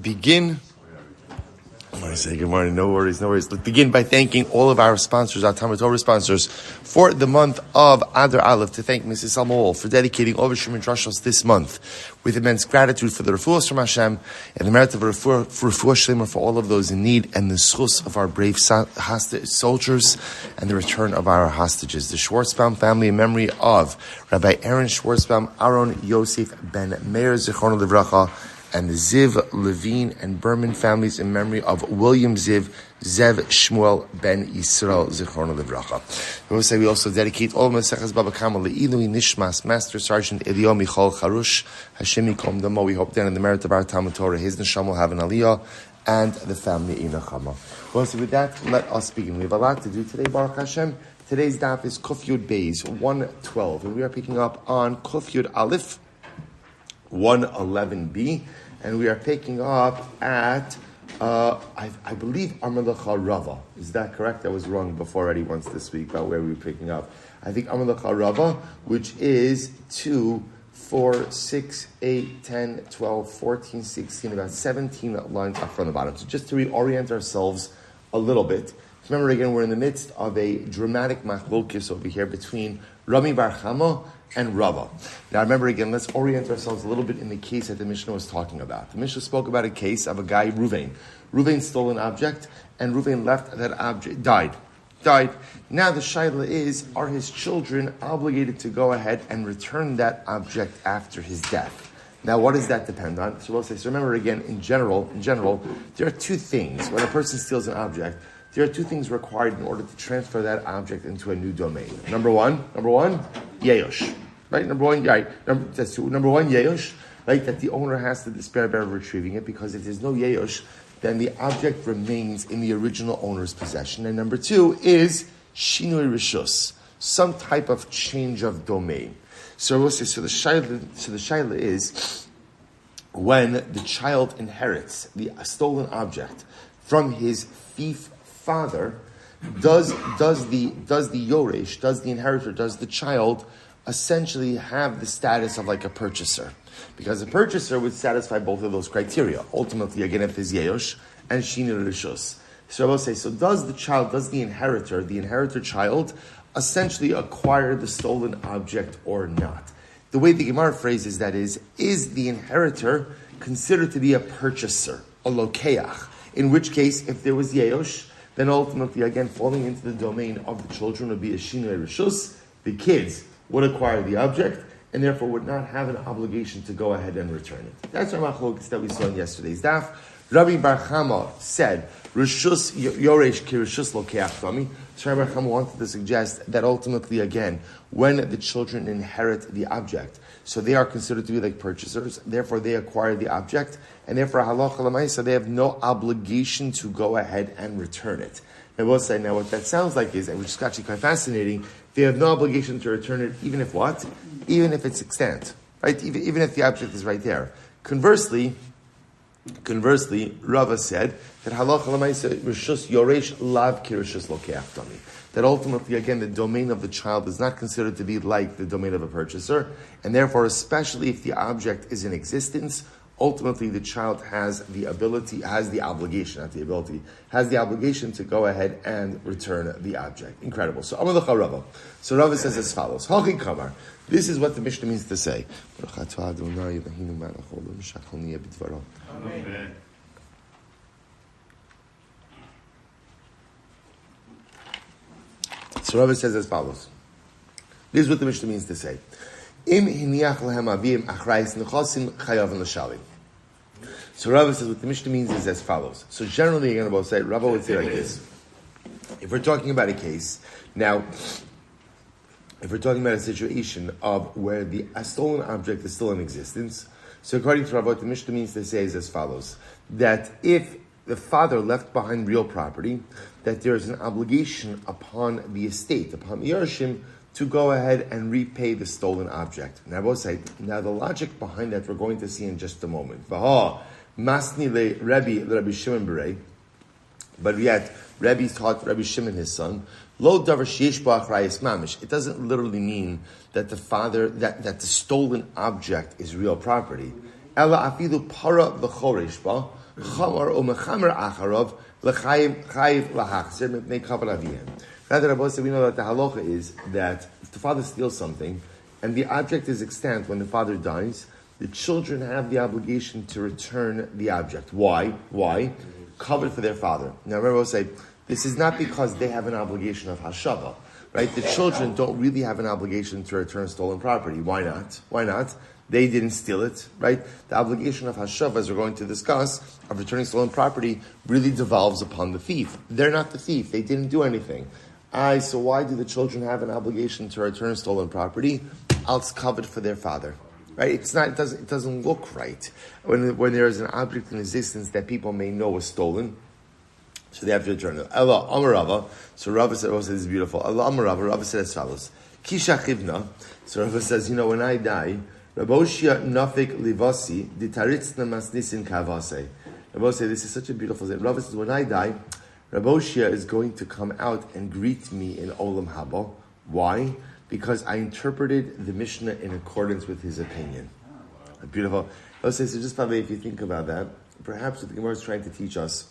begin. I want to say good morning. No worries. Let's begin by thanking all of our sponsors, our TORAH sponsors, for the month of Adar Aleph. To thank Mrs. Selma Woolf for dedicating all of Shiurim Drushos this month with immense gratitude for the refuos from Hashem and the merit of refuah sheleima for all of those in need, and the zchus of our brave soldiers and the return of our hostages. The Schwarzbaum Family in memory of Rabbi Schwarzbaum, Aharon Yosef ben Meir, zechus, and the Lavine and Behrman families in memory of William Zev Shmuel ben Yisroel Zichrono Livracha. We also dedicate all Maseches Bava Le'ilui Nishmas Master Sergeant Eliyahu Harush Hashem Yikom Damo. We hope that in the merit of our TALMUD TORAH, his Neshama will have an aliyah and the family in Neshama. Well, so with that, let us begin. We have a lot to do today, Baruch Hashem. Today's daf is Yud Beis 112, and we are picking up on Yud Aleph 111b. And we are picking up at, I believe, Amalacha Rava. Is that correct? I was wrong before already once this week about where we were picking up. I think Amalacha Rava, which is 2, 4, 6, 8, 10, 12, 14, 16, about 17 lines up from the bottom. So just to reorient ourselves a little bit. Remember again, we're in the midst of a dramatic machlokes over here between Rami Bar Chama and Rava. Now remember again, let's orient ourselves a little bit in the case that the Mishnah was talking about. The Mishnah spoke about a case of a guy, Ruvain. Ruvain stole an object, and Ruvain left that object, died. Now the shaila is, are his children obligated to go ahead and return that object after his death? Now what does that depend on? So we'll say, so remember again, in general, there are two things. When a person steals an object, there are two things required in order to transfer that object into a new domain. Number one, yeyosh. Right? Number one, yeyosh, right? That the owner has to despair of retrieving it, because if there's no yeyosh, then the object remains in the original owner's possession. And number two is shinui rishus, some type of change of domain. So we'll say, so the shaila is, when the child inherits the stolen object from his thief father, does the yoresh, does the inheritor, does the child essentially have the status of like a purchaser? Because a purchaser would satisfy both of those criteria. Ultimately, again, if there's yeyosh and shinui rishus. So I will say, so does the inheritor child, essentially acquire the stolen object or not? The way the Gemara phrases that is the inheritor considered to be a purchaser, a lokeach? In which case, if there was yeyosh, then ultimately, again, falling into the domain of the children would be a shinui rishus. The kids would acquire the object, and therefore would not have an obligation to go ahead and return it. That's our machlokes that we saw in yesterday's daf. Rabbi Bar Chama said, Rishus yoresh ki rishus lokeach dami. So Rabbi Bar Chama wanted to suggest that ultimately, again, when the children inherit the object, so they are considered to be like purchasers, therefore they acquire the object, and therefore halacha l'maisa, they have no obligation to go ahead and return it. And we'll say, now what that sounds like is, and which is actually quite fascinating, they have no obligation to return it, even if what? Even if it's extant, right? Even if the object is right there. Conversely, Rava said that halacha l'maisa rishus yoresh lav ki rishus lokeach dami. That ultimately, again, the domain of the child is not considered to be like the domain of a purchaser, and therefore, especially if the object is in existence, ultimately the child has the obligation to go ahead and return the object. Incredible. So Amalacha Rava. So Rava says as follows. Hachi Kamar. This is what the Mishnah means to say. Amen. So Rava says as follows. This is what the Mishnah means to say. Im hiniach lehem avim achrayis nechosim chayav l'shalim. So Rava says what the Mishnah means is as follows. So generally, again, Rava would say like this. If we're talking about a case, now, if we're talking about a situation of where the stolen object is still in existence, so according to Rava, what the Mishnah means to say is as follows. That if the father left behind real property, that there is an obligation upon the estate, upon the Yerushim, to go ahead and repay the stolen object. Now the logic behind that we're going to see in just a moment. Masni le Rabbi Shimon Berei, but yet Rabbi taught Rabbi Shimon his son, Lo davar sheyesh bo achrayis mamish. It doesn't literally mean that the father, that the stolen object is real property. Ela afilu para v'choresh ba, chamar u'mechamer acharov l'chayiv lahachzer mipnei kavod avihem. Rather, Rabbi said we know that the halacha is that if the father steals something and the object is extant when the father dies, the children have the obligation to return the object. Why? Covered for their father. Now, remember, I'll say this is not because they have an obligation of hashava, right? The children don't really have an obligation to return stolen property. Why not? They didn't steal it, right? The obligation of hashava, as we're going to discuss, of returning stolen property, really devolves upon the thief. They're not the thief. They didn't do anything. So why do the children have an obligation to return stolen property? It's covered for their father. Right? It doesn't look right when there is an object in existence that people may know was stolen, so they have to return it. Allah Amar Rava. So Rava said, this is beautiful. Allah Amar Rava. Rava said as follows: Kisha chivna. So Rava says, when I die, Raboshia nafik livasi ditaritzna masnisin kavase. Rava said, this is such a beautiful thing. Rava says, when I die, Raboshia is going to come out and greet me in Olam Haba. Why? Because I interpreted the Mishnah in accordance with his opinion. Beautiful. Let's say, so just probably if you think about that, perhaps what the Gemara is trying to teach us,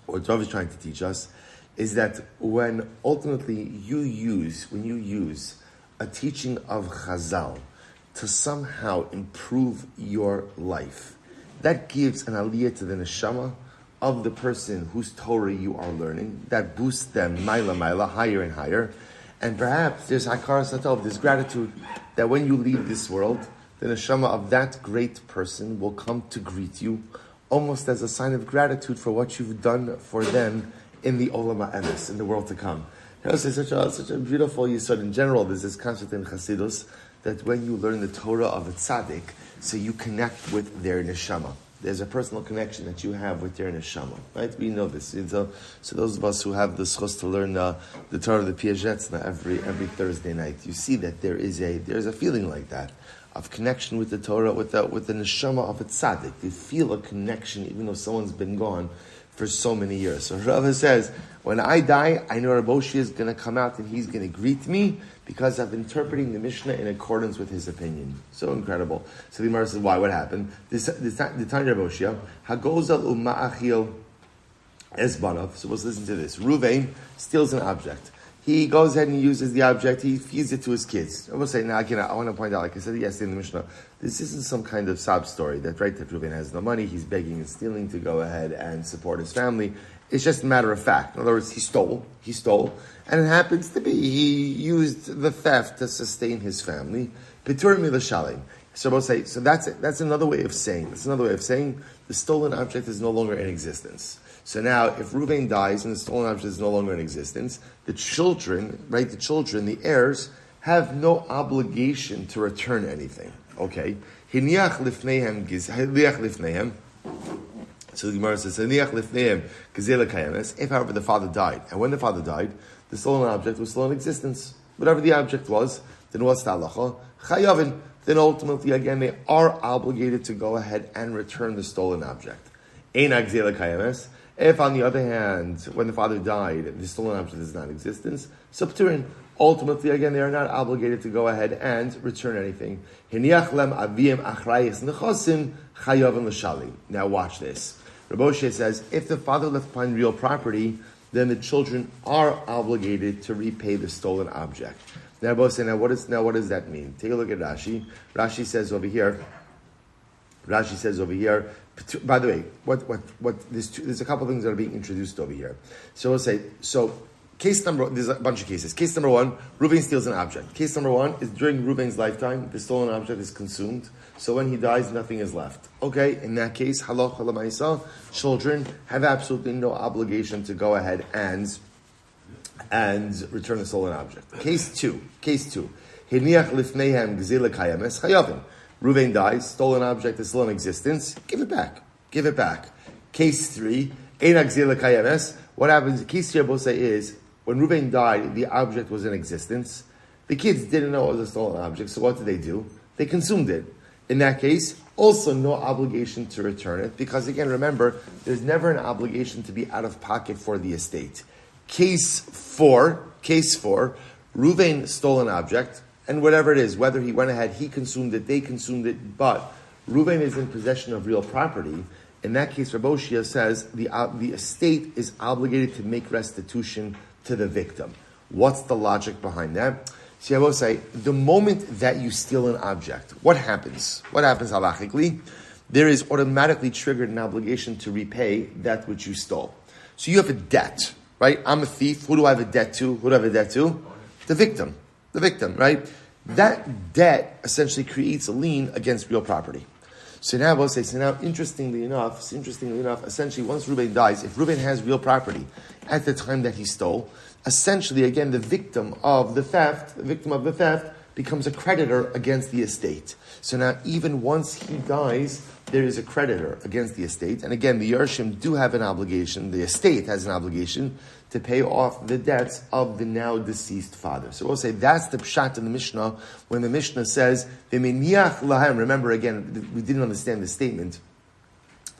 or Rav is trying to teach us, is that when ultimately when you use a teaching of Chazal to somehow improve your life, that gives an aliyah to the Neshama of the person whose Torah you are learning, that boosts them maila, higher and higher. And perhaps there's hakara satov, there's gratitude that when you leave this world, the neshama of that great person will come to greet you, almost as a sign of gratitude for what you've done for them in the olam ha'emes, in the world to come. It's such a beautiful yisod. In general, there's this concept in Chassidus that when you learn the Torah of a tzaddik, so you connect with their neshama. There's a personal connection that you have with your neshama, right? We know this. So those of us who have the zchus to learn the Torah of the Piagetz every Thursday night, you see that there is a feeling like that of connection with the Torah, with the neshama of a tzaddik. You feel a connection even though someone's been gone for so many years. So Rava says, when I die, I know Raboshi is going to come out and he's going to greet me because I'm interpreting the Mishnah in accordance with his opinion. So incredible. So the Gemara says, why? What happened? The Tanya Raboshia, Hagozal u'ma'achil esbanav. So let's listen to this. Ruvain steals an object. He goes ahead and uses the object. He feeds it to his kids. I will say, now again, I want to point out, like I said yesterday in the Mishnah, this isn't some kind of sob story that Reuven has no money, he's begging and stealing to go ahead and support his family. It's just a matter of fact. In other words, he stole, and it happens to be he used the theft to sustain his family. Pitur milashalim. So we'll say, so that's it. That's another way of saying. The stolen object is no longer in existence. So now, if Reuven dies and the stolen object is no longer in existence, the children, the heirs, have no obligation to return anything. Okay? Hiniach lifneihem. So the Gemara says, if, however, the father died, and when the father died, the stolen object was still in existence. Whatever the object was, then what's the halacha? Chayavin. Then ultimately, again, they are obligated to go ahead and return the stolen object. If, on the other hand, when the father died, the stolen object is not in existence, subturin. Ultimately, again, they are not obligated to go ahead and return anything. Now watch this. Rabbi says, if the father left behind real property, then the children are obligated to repay the stolen object. Now, Rabbi says, what does that mean? Take a look at Rashi. Rashi says over here. By the way, there's a couple of things that are being introduced over here. So we'll say, there's a bunch of cases. Case number one, Reuven steals an object. Case number one is during Reuven's lifetime, the stolen object is consumed. So when he dies, nothing is left. Okay, in that case, halacha l'maisa, children have absolutely no obligation to go ahead and return the stolen object. Case two. Hiniach lifneihem gzila kayames chayavim. Reuven dies, stolen object is still in existence, give it back. Case three, eina gzila kayames. What happens, case three, I say, is, when Reuven died, the object was in existence. The kids didn't know it was a stolen object, so what did they do? They consumed it. In that case, also no obligation to return it, because again, remember, there's never an obligation to be out of pocket for the estate. Case four, Reuven stole an object, and whatever it is, whether he went ahead, he consumed it, they consumed it, but Reuven is in possession of real property. In that case, Rabbi Shia says the estate is obligated to make restitution to the victim. What's the logic behind that? See, I will say, the moment that you steal an object, what happens? What happens halachically? There is automatically triggered an obligation to repay that which you stole. So you have a debt, right? I'm a thief. Who do I have a debt to? Who do I have a debt to? The victim. The victim, right? That debt essentially creates a lien against real property. So now we'll say, interestingly enough, essentially once Reuben dies, if Reuben has real property at the time that he stole, essentially again the victim of the theft becomes a creditor against the estate. So now even once he dies, there is a creditor against the estate. And again, the Yarshim do have an obligation, the estate has an obligation to pay off the debts of the now deceased father. So we'll say that's the pshat in the Mishnah, when the Mishnah says, V'meniach lahem, remember again, we didn't understand the statement,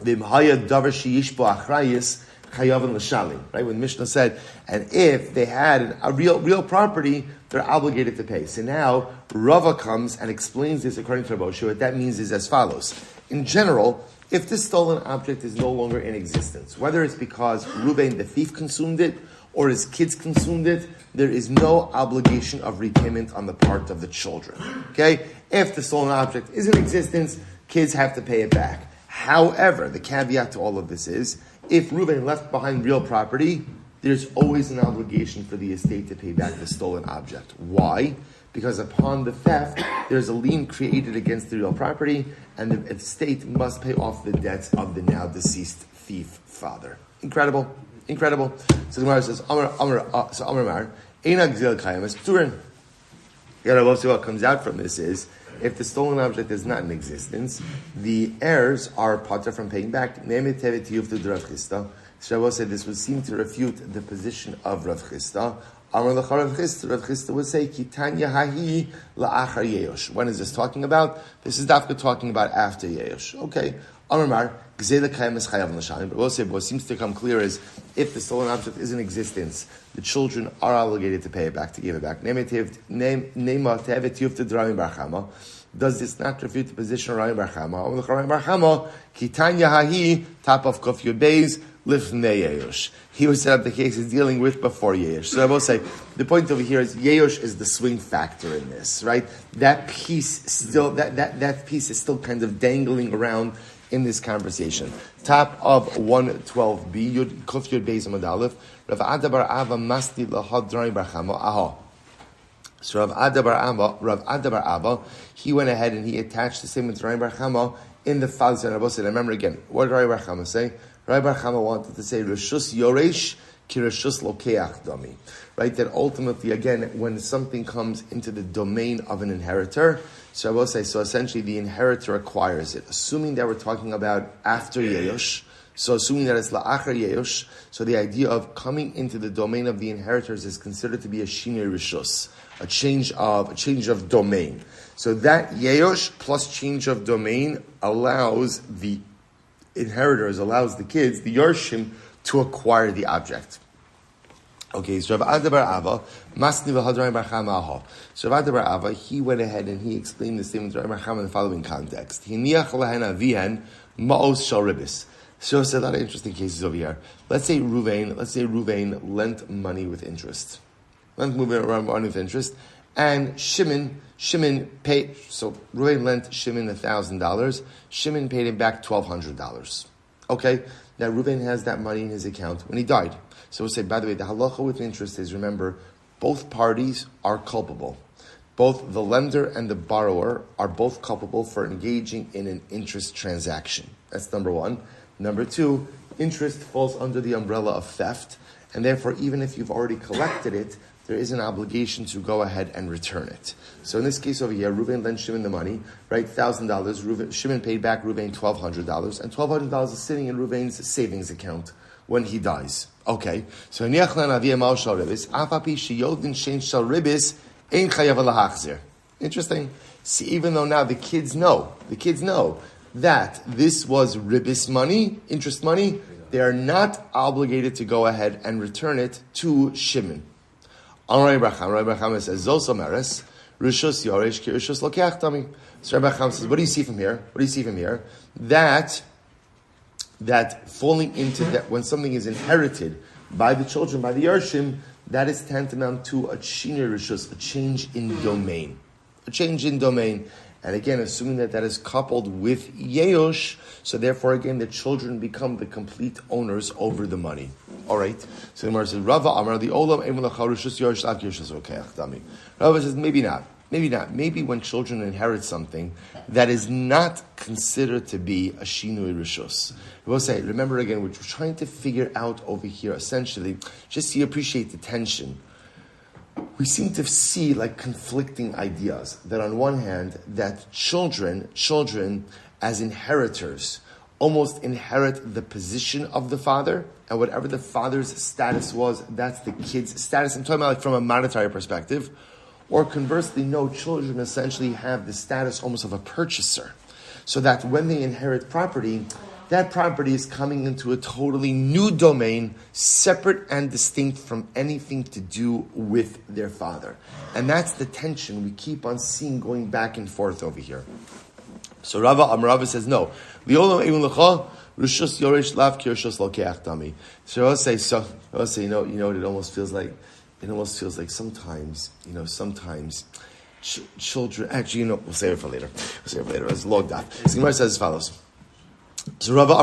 V'mhaya davar sheyishbo achrayis chayav l'shalim, right? When Mishnah said, and if they had a real property, they're obligated to pay. So now, Rava comes and explains this according to Rabbi Shua. What that means is as follows. In general, if the stolen object is no longer in existence, whether it's because Reuben the thief consumed it or his kids consumed it, there is no obligation of repayment on the part of the children. Okay? If the stolen object is in existence, kids have to pay it back. However, the caveat to all of this is, if Reuben left behind real property, there's always an obligation for the estate to pay back the stolen object. Why? Because upon the theft, there's a lien created against the real property, and the estate must pay off the debts of the now deceased thief father. Incredible. So the Gemara says, Amar Mar, Eina Gzil Kayam is Turin. What comes out from this is, if the stolen object is not in existence, the heirs are pater from paying back. Shabbos said this would seem to refute the position of Rav Chisda. Rav Chisda would say, Kitanya hahi la'achar yeyosh. When is this talking about? This is Dafka talking about after yeyosh. Okay. Amar gzela kayam is chayav l'shalim. But we'll say what seems to come clear is, if the stolen object is in existence, the children are obligated to pay it back, to give it back. Does this not refute the position of Rami Bar Chama? Rami Bar Chama, Kitanya hahi, top of Kof Yud Beis, Lifnei Yeyosh. He would set up the case he's dealing with before Yeyosh. So I will say, the point over here is Yeyosh is the swing factor in this, right? That piece still, that piece is still kind of dangling around in this conversation. Top of 112b, Kof Yud Beis Amud Aleph, Rav Ada Bar Ava Masni Lahad Rami Bar Chama, aha. So Rav Ada Bar Ava, he went ahead and he attached the statement to Rami Bar Chama in the father's and Rabbi said, remember again, what did Rami Bar Chama say? Rami Bar Chama wanted to say, Reshus Yoresh ki Reshus Lokeach Dami. Right, that ultimately, again, when something comes into the domain of an inheritor, so I will say, so essentially the inheritor acquires it. Assuming that we're talking about after Yeyosh, so assuming that it's la'achar yeyosh, so the idea of coming into the domain of the inheritors is considered to be a shinei rishus, a change of domain. So that yeyosh plus change of domain allows the inheritors, allows the kids, the yarshim, to acquire the object. Okay, so Rav Ada Bar Ava, Masni v'Hadrayin Bar Chama Aha. So Rav Ada Bar Ava, he went ahead and he explained the statement to Rav Bar Chama in the following context. Hiniach lahen avihen ma'os shal ribis. So there's a lot of interesting cases over here. Let's say Ruvain lent money with interest. And Shimon paid, so Ruvain lent Shimon $1,000. Shimon paid him back $1,200. Okay, now Ruvain has that money in his account when he died. So we'll say, by the way, the halacha with interest is, remember, both parties are culpable. Both the lender and the borrower are both culpable for engaging in an interest transaction. That's number one. Number two, interest falls under the umbrella of theft, and therefore, even if you've already collected it, there is an obligation to go ahead and return it. So in this case over here, Reuven lent Shimon the money, right? $1,000. Shimon paid back Reuven $1,200, and $1,200 is sitting in Reuven's savings account when he dies. Okay, so interesting. See, even though now the kids know that this was ribis money, interest money, they are not obligated to go ahead and return it to Shimon. Rabbi Chama says, Zos Omeres, Rishus Yoresh ki Rishus Lokeach Dami. So Rabbi Chama says, what do you see from here? That that falling into that, when something is inherited by the children, by the Yarshim, that is tantamount to a shinui rishus, a change in domain. A change in domain. And again, assuming that is coupled with Yeosh, so therefore again, the children become the complete owners over the money. All right. So the Gemara says, Rava Amar the Olam Emun Lacharishus Yosh Lav Yoshus Rokeach Dami. Rava says, maybe not. Maybe not. Maybe when children inherit something that is not considered to be a shinui rishus. We'll say, remember again, we're trying to figure out over here, essentially, just so you appreciate the tension. We seem to see like conflicting ideas. That on one hand, that children as inheritors almost inherit the position of the father, and whatever the father's status was, that's the kid's status. I'm talking about like from a monetary perspective. Or conversely, no, children essentially have the status almost of a purchaser. So that when they inherit property, that property is coming into a totally new domain, separate and distinct from anything to do with their father. And that's the tension we keep on seeing going back and forth over here. So Rava says, no. So I'll say, you know what it almost feels like? It almost feels like sometimes children, actually, we'll save it for later. It's a long daf. The Gemara says as follows. So Rava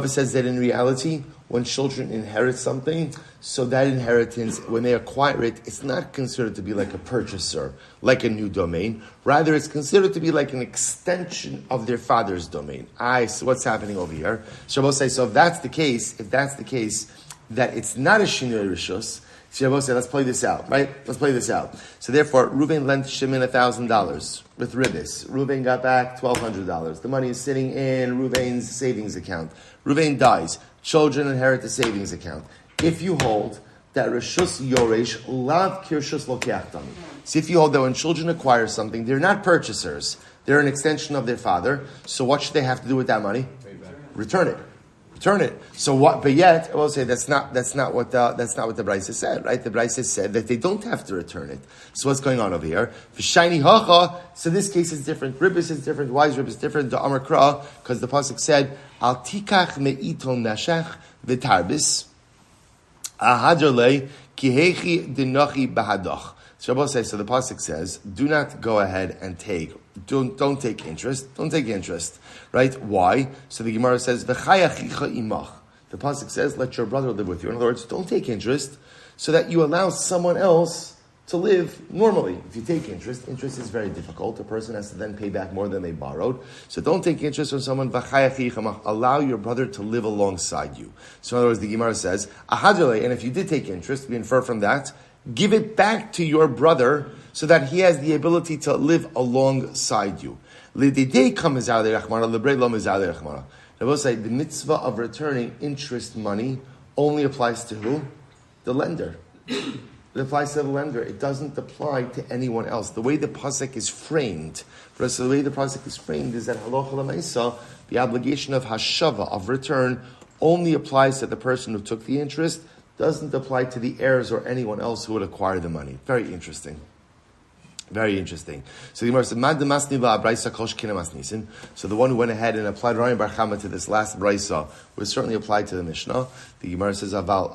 says that in reality, when children inherit something, so that inheritance, when they acquire it, it's not considered to be like a purchaser, like a new domain. Rather, it's considered to be like an extension of their father's domain. So what's happening over here? So Rava says, so if that's the case, that it's not a shinui rishus, so Rava said, let's play this out, right? Let's play this out. So therefore, Reuven lent Shimon $1,000 with ribbis. Reuven got back $1,200. The money is sitting in Reuven's savings account. Reuven dies. Children inherit the savings account. If you hold that rishus yoresh lav kirshus lokeach dami. See, if you hold that when children acquire something, they're not purchasers. They're an extension of their father. So what should they have to do with that money? Return it. So what? But yet, I will say that's not what the Brisa said, right? The Brisa said that they don't have to return it. So what's going on over here? V'shayni hacha. So this case is different. Ribbis is different. Why is ribbis different? The Amar Kra, because the pasuk said al tikach me'iton nashach v'tarbis ahadrle kihechi dinachi bahadach. So Rabbi says, so the pasuk says, do not go ahead and don't take interest. Don't take interest. Right? Why? So the Gemara says, V'chayachicha imach. The pasuk says, let your brother live with you. In other words, don't take interest so that you allow someone else to live normally. If you take interest is very difficult. A person has to then pay back more than they borrowed. So don't take interest from someone. V'chayachicha imach. Allow your brother to live alongside you. So in other words, the Gemara says, Ahadrele, and if you did take interest, we infer from that, give it back to your brother so that he has the ability to live alongside you. Rabbi say the mitzvah of returning interest money only applies to who? The lender. It applies to the lender. It doesn't apply to anyone else. The way the pasuk is framed, is that halacha l'maisa, the obligation of hashava, of return, only applies to the person who took the interest, doesn't apply to the heirs or anyone else who would acquire the money. Very interesting. Very interesting. So the Gemara said, so the one who went ahead and applied Ryan Bar Chama to this last brisa would certainly apply to the Mishnah. The Gemara says, but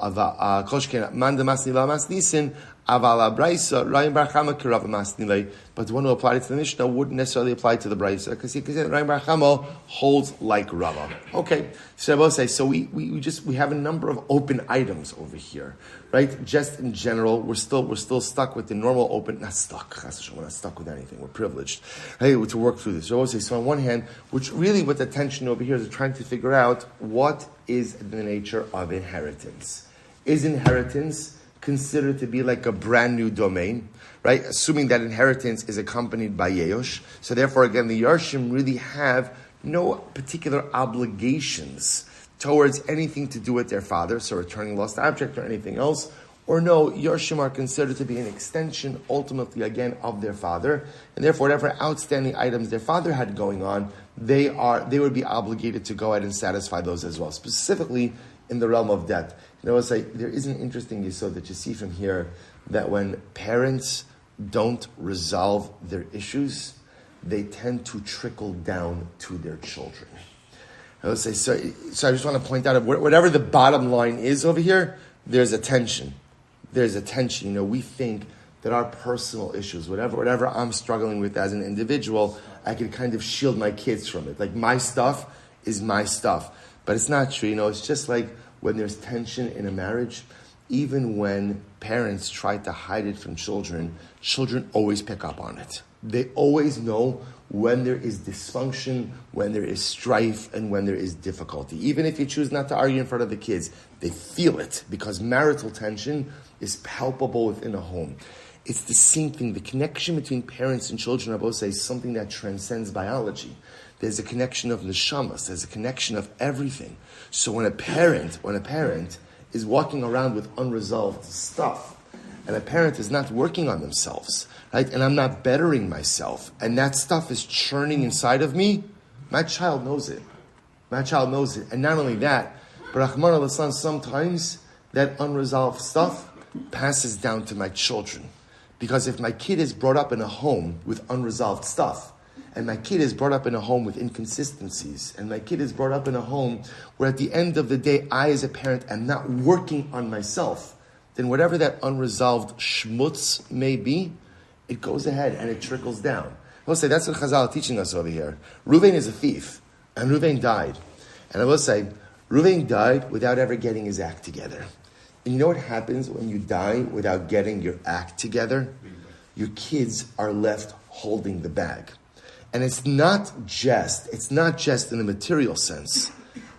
the one who applied it to the Mishnah wouldn't necessarily apply to the brisa because Ryan Bar Chama holds like Rava. Okay, so I will say, so we have a number of open items over here, right? Just in general, we're still stuck with the normal open. Not stuck. We're not stuck with anything. We're privileged, right, to work through this. So I will say, so on one hand, which really what the tension over here is trying to figure out what is the nature of inheritance. Is inheritance considered to be like a brand new domain, right? Assuming that inheritance is accompanied by Yeosh. So therefore, again, the Yarshim really have no particular obligations towards anything to do with their father, so returning lost object or anything else. Or no, Yarshim are considered to be an extension, ultimately, again, of their father. And therefore, whatever outstanding items their father had going on, they would be obligated to go ahead and satisfy those as well, specifically in the realm of debt. You know, it's like, there is an interesting yesod that you see from here, that when parents don't resolve their issues, they tend to trickle down to their children. I would say, so I just want to point out, whatever the bottom line is over here, there's a tension. There's a tension. We think that our personal issues, whatever I'm struggling with as an individual, I can kind of shield my kids from it. Like, my stuff is my stuff. But it's not true. It's just like when there's tension in a marriage, even when parents try to hide it from children, children always pick up on it. They always know when there is dysfunction, when there is strife, and when there is difficulty. Even if you choose not to argue in front of the kids, they feel it because marital tension is palpable within a home. It's the same thing. The connection between parents and children, I both say, is something that transcends biology. There's a connection of neshamas. There's a connection of everything. So when a parent is walking around with unresolved stuff, and a parent is not working on themselves, right? And I'm not bettering myself, and that stuff is churning inside of me, my child knows it. My child knows it. And not only that, but Rahman al-Aslan, sometimes that unresolved stuff passes down to my children. Because if my kid is brought up in a home with unresolved stuff, and my kid is brought up in a home with inconsistencies, and my kid is brought up in a home where at the end of the day, I as a parent am not working on myself, then whatever that unresolved schmutz may be, it goes ahead and it trickles down. I will say, that's what Chazal are teaching us over here. Reuven is a thief, and Reuven died. And I will say, Reuven died without ever getting his act together. And you know what happens when you die without getting your act together? Your kids are left holding the bag. And it's not just in a material sense.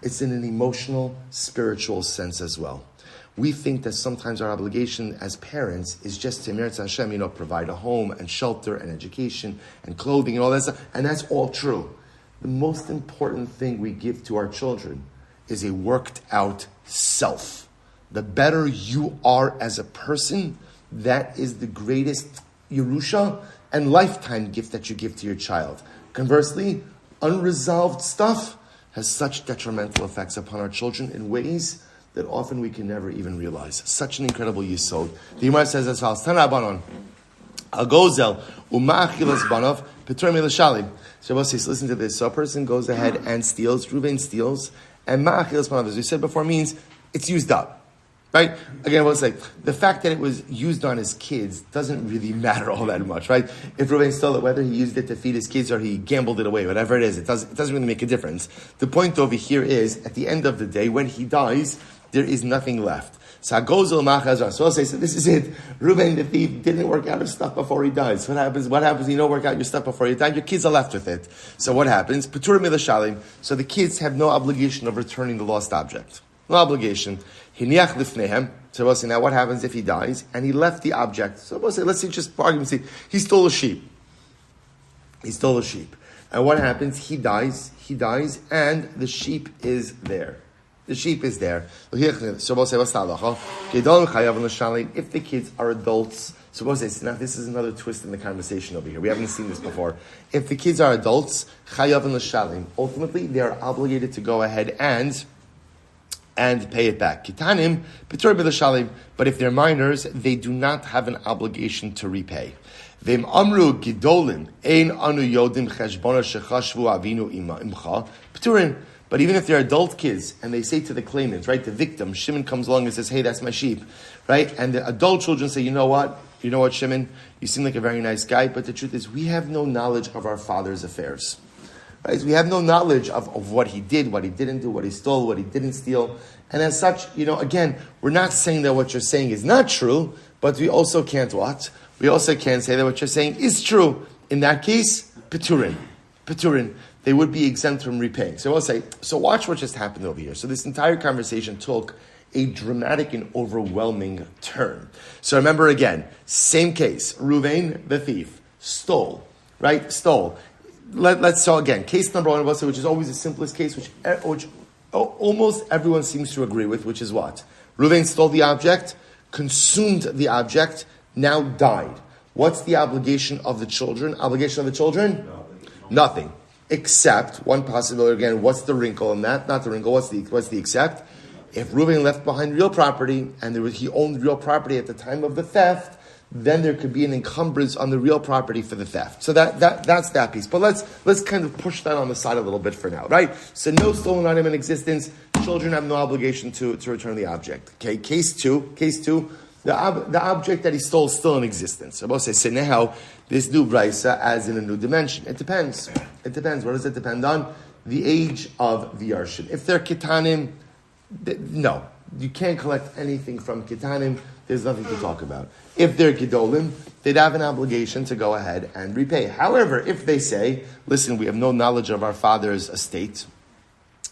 It's in an emotional, spiritual sense as well. We think that sometimes our obligation as parents is just to merit Hashem, provide a home and shelter and education and clothing and all that stuff. And that's all true. The most important thing we give to our children is a worked out self. The better you are as a person, that is the greatest Yerusha and lifetime gift that you give to your child. Conversely, unresolved stuff has such detrimental effects upon our children in ways that often we can never even realize. Such an incredible yisod. The Gemara says as follows: Tana Abanon, Agozel Uma'achilas Banov Petur Milashalim. So listen to this. So a person goes ahead and steals. Reuven steals, and Ma'achilas Banov, as we said before, means it's used up. Right? Again, we'll say, the fact that it was used on his kids doesn't really matter all that much, right? If Reuven stole it, whether he used it to feed his kids or he gambled it away, whatever it is, it doesn't really make a difference. The point over here is, at the end of the day, when he dies, there is nothing left. So we'll say, so this is it. Reuven the thief didn't work out his stuff before he dies. What happens when you don't work out your stuff before you die? Your kids are left with it. So what happens? Petur milashalim. So the kids have no obligation of returning the lost object. No obligation. Hiniach lifnehem. So we'll say, now what happens if he dies and he left the object? So we'll say, let's say, just for argument's sake, he stole a sheep. And what happens? He dies, and the sheep is there. So we'll say, what's the halacha? If the kids are adults, so we'll say, now this is another twist in the conversation over here. We haven't seen this before. If the kids are adults, ultimately they are obligated to go ahead and pay it back. Kitanim, Petur b'lashalim. But if they're minors, they do not have an obligation to repay. V'im amru gidolim ein anu yodim cheshbona shechashvu avinu imcha Peturin. But even if they're adult kids and they say to the claimant, right, the victim, Shimon comes along and says, hey, that's my sheep, right? And the adult children say, you know what, Shimon, you seem like a very nice guy, but the truth is we have no knowledge of our father's affairs. Right? We have no knowledge of what he did, what he didn't do, what he stole, what he didn't steal. And as such, again, we're not saying that what you're saying is not true, but we also can't what? We also can't say that what you're saying is true. In that case, Peturin. They would be exempt from repaying. So I'll say, so watch what just happened over here. So this entire conversation took a dramatic and overwhelming turn. So remember again, same case. Reuven, the thief, stole. Let's so again, case number one, which is always the simplest case, which almost everyone seems to agree with, which is what? Reuven stole the object, consumed the object, now died. What's the obligation of the children? Nothing. Except, one possibility again, what's the wrinkle in that? Not the wrinkle, what's the except? If Reuven left behind real property, and he owned real property at the time of the theft, then there could be an encumbrance on the real property for the theft. So that's that piece. But let's kind of push that on the side a little bit for now, right? So no stolen item in existence. Children have no obligation to return the object. Okay, case two. The object that he stole is still in existence. So both say, so now this new brisa adds in a new dimension. It depends. What does it depend on? The age of the Yarshim. If they're Kitanim, no. You can't collect anything from Kitanim. There's nothing to talk about. If they're Gedolim, they'd have an obligation to go ahead and repay. However, if they say, listen, we have no knowledge of our father's estate,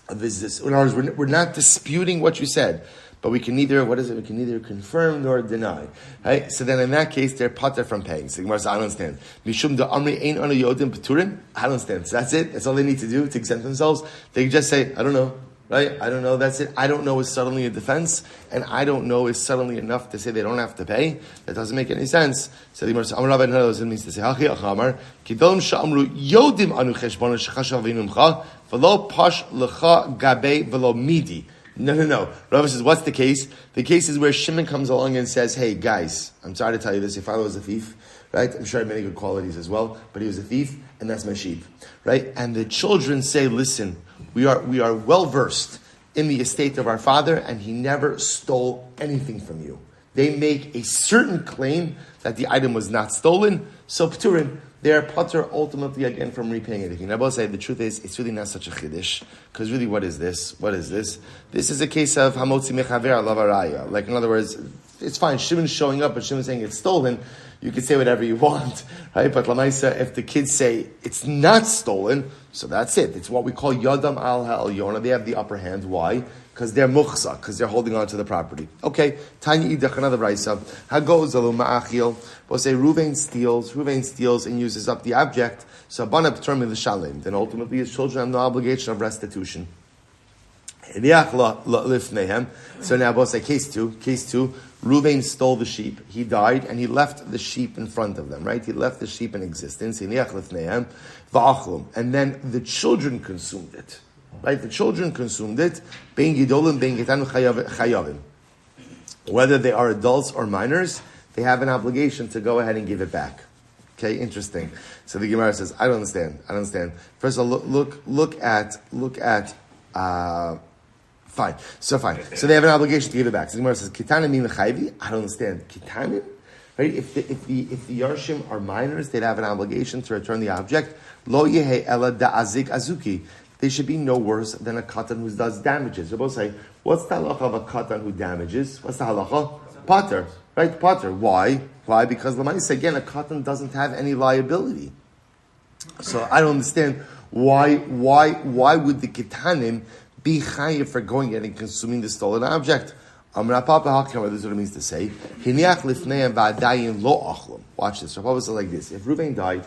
in other words, we're not disputing what you said, but we can neither, we can neither confirm nor deny. Right? So then in that case, they're pater from paying. So Gemara says, I don't understand. Mishum da amri ein anu yodim peturin? I don't understand. So that's it? That's all they need to do to exempt themselves? They can just say, I don't know. Right? I don't know, that's it. I don't know is suddenly a defense, and I don't know is suddenly enough to say they don't have to pay. That doesn't make any sense. So the Gemara says, Amar Rabbi Shmuel means to say, Hachi achamar, Kidolim sha'amru yodim anu cheshbon shechashav v'inumcha, v'lo pash lecha gabe v'lo midi. No. Rabbi says, what's the case? The case is where Shimon comes along and says, hey guys, I'm sorry to tell you this, your father was a thief, right? I'm sure he had many good qualities as well, but he was a thief, and that's my sheep, right? And the children say, listen, we are well versed in the estate of our father, and he never stole anything from you. They make a certain claim that the item was not stolen, so Pturin, they are pater ultimately again from repaying anything. I will say the truth is, it's really not such a chiddush, because really, what is this? This is a case of hamotzi mechaver lavaraya. Like, in other words, it's fine. Shimon's showing up, but Shimon's saying it's stolen. You can say whatever you want, right? But Lamaisa, if the kids say it's not stolen, so that's it. It's what we call yadam al ha'elyona. They have the upper hand. Why? Because they're muchsa, because they're holding on to the property. Okay, Tanya idach, another brisa. Hagozalu ma'achil. We'll say Ruvain steals and uses up the object. So Abana determined the shalim. Then ultimately his children have no obligation of restitution. So now we'll say case two. Ruvain stole the sheep. He died, and he left the sheep in front of them, right? He left the sheep in existence. And then the children consumed it, right? The children consumed it. Whether they are adults or minors, they have an obligation to go ahead and give it back. Okay, interesting. So the Gemara says, I don't understand. First of all, look at Fine. So they have an obligation to give it back. So the Gemara says, Kitanim min l'chayvi? I don't understand. Kitanim? Right? If the Yarshim are minors, they'd have an obligation to return the object. Lo yehe ela da'azik azuki. They should be no worse than a katan who does damages. They both say, what's the halacha of a katan who damages? What's the halacha? Pater. Right? Pater. Why? Because Lamaisa, again, a katan doesn't have any liability. So I don't understand why would the Kitanim be chayiv for going in and consuming the stolen object? Amar Papa Hakam, this is what it means to say. Watch this. Papa says like this: if Reuven died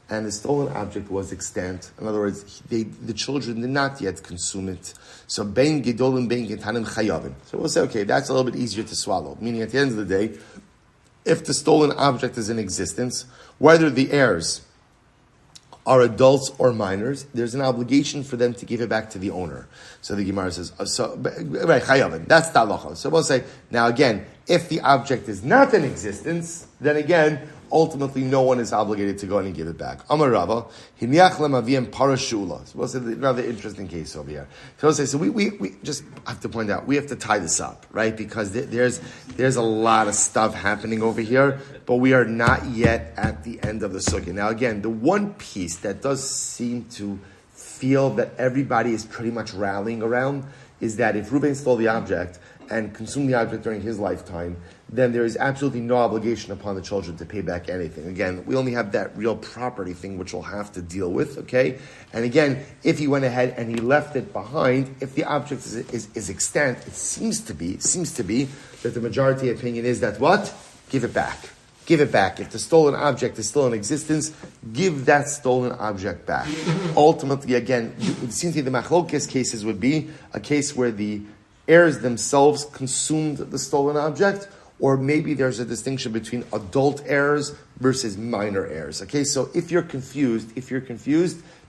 and the stolen object was extant, in other words, the children did not yet consume it. So bein gedolim bein ketanim chayavim. So we'll say, okay, that's a little bit easier to swallow. Meaning, at the end of the day, if the stolen object is in existence, whether the heirs are adults or minors, there's an obligation for them to give it back to the owner. So the Gemara says, right, chayavim. That's the halacha. So we'll say, now again, if the object is not in existence, then again, ultimately no one is obligated to go in and give it back. Amar Rava, hiniach lemaviem parashula. So we'll say another interesting case over here. So we'll say, so we just have to point out, we have to tie this up, right? Because there's a lot of stuff happening over here, but we are not yet at the end of the sukkah. Now again, the one piece that does seem to feel that everybody is pretty much rallying around is that if Reuben stole the object and consumed the object during his lifetime, then there is absolutely no obligation upon the children to pay back anything. Again, we only have that real property thing which we'll have to deal with, okay? And again, if he went ahead and he left it behind, if the object is extant, it seems to be that the majority opinion is that what? Give it back. Give it back. If the stolen object is still in existence, give that stolen object back. Ultimately, again, it seems to me the machlokes cases would be a case where the heirs themselves consumed the stolen object, or maybe there's a distinction between adult heirs versus minor heirs. Okay, so if you're confused,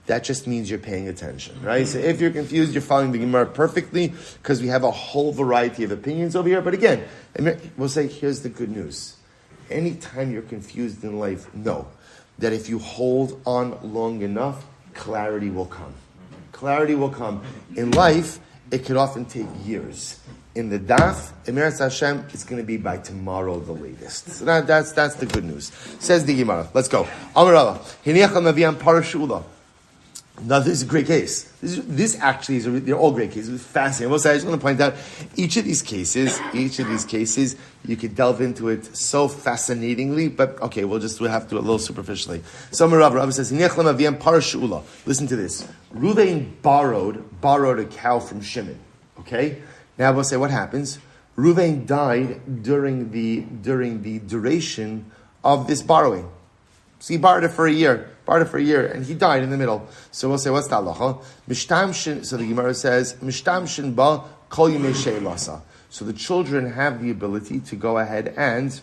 that just means you're paying attention, right? So if you're confused, you're following the Gemara perfectly, because we have a whole variety of opinions over here. But again, we'll say, here's the good news. anytime you're confused in life, know that if you hold on long enough, clarity will come. Clarity will come. In life, it could often take years. In the daf, Emeretz Hashem, it's going to be by tomorrow the latest. So that's the good news. Says the Gemara. Let's go. Amar Rava, Hiniach Naviam Parashula. Now this is a great case. This actually they're all great cases. It's fascinating. I just want to point out each of these cases, you could delve into it so fascinatingly, but okay, we'll have to do it a little superficially. So Rav says, listen to this. Reuven borrowed a cow from Shimon. Okay? Now we'll say what happens. Reuven died during the duration of this borrowing. So he borrowed it for a year, and he died in the middle. So we'll say, what's the halacha? So the Gemara says, Mishtamshin ba kol yimei she'elasa. So the children have the ability to go ahead and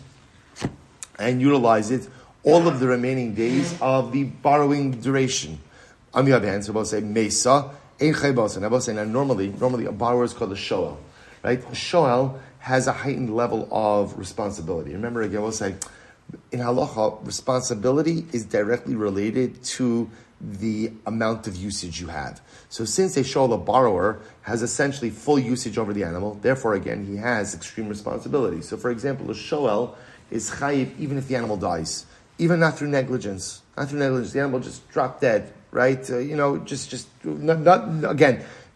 utilize it all of the remaining days of the borrowing duration. On the other hand, so we'll say, Mesa, ein chaybosa. Now we'll say, normally a borrower is called a shoel. Right? A shoel has a heightened level of responsibility. Remember again, we'll say, in halacha, responsibility is directly related to the amount of usage you have. So since a shoel, a borrower, has essentially full usage over the animal, therefore again, he has extreme responsibility. So for example, a shoel is chayiv even if the animal dies, even not through negligence. Not through negligence, the animal just dropped dead, right?